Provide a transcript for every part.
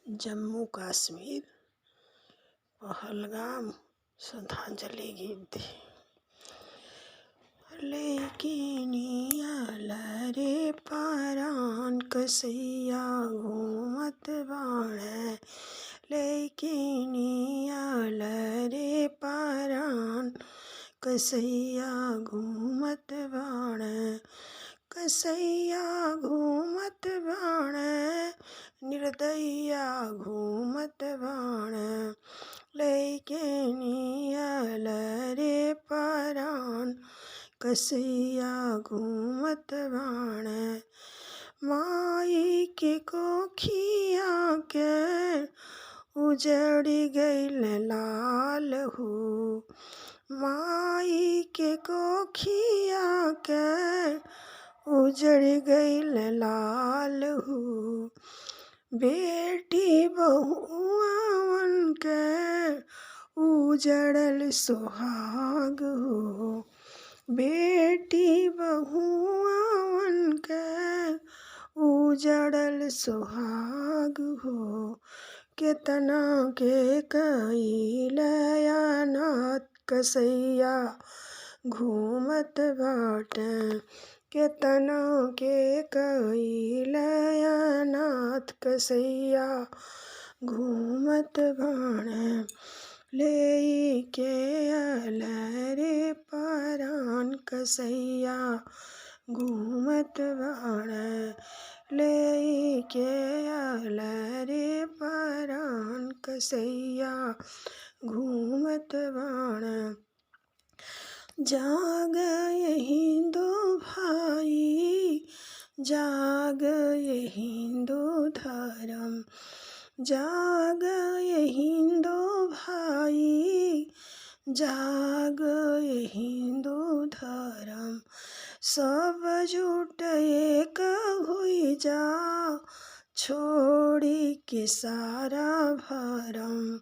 जम्मू कश्मीर पहलगाम श्रद्धांजलि गीत लेकिनिया लरे परान कसैया घूमत बाणे लेकिनिया लरे परान कसैया घूमत बाणे कसैया घूमत बाणे निर्दयिया घूमत बाणे लेकिनिया लरे परान कसैया घूमत बाणे माई के कोखिया के उजड़ गइल लाल हो माई के कोखिया के उजड़ गइल लाल हो बेटी बहुआवन के उजड़ल सुहाग हो बेटी बहुआवन के उजड़ल सुहाग हो केतना के कइल अनाथ कसैया घूमत बाटे केतना के कइल अनाथ कसैया घूमत बाणे लेके अलरे परान कसैया घूमत बाणे लेके अलरे परान कसैया घूमत बाणे जाग ये हिंदू भाई जाग ये हिंदू धर्म जाग ये हिंदू भाई जाग ये हिंदू धर्म सब जुट एक हुई जा छोड़ी के सारा भरम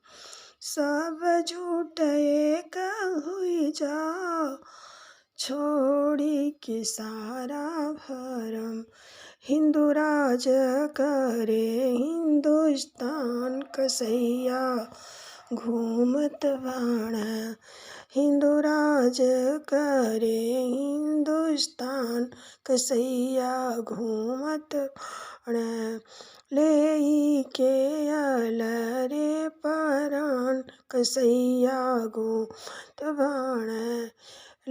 सब जुट एक हुई जा छोड़ी के सारा भरम हिंदू राज करे हिंदुस्तान कसैया घूमत बाणे हिंदू राज करे हिंदुस्तान कसैया घूमत बाणे लेके अलरे परान कसैया घूमत बाणे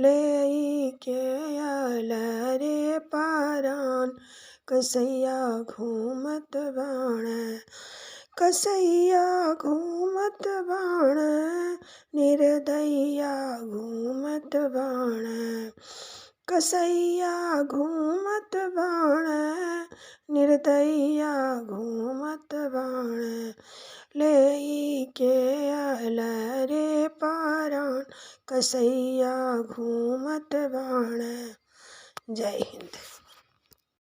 लेके अलरे परान कसैया घूमत बाणे कसैया घूमत बाणे निर्दयिया घूमत बाणे कसैया घूमत बाणे निर्दयिया घूमत बाणे लेके अलरे परान कसैया घूमत बाणे। जय हिंद।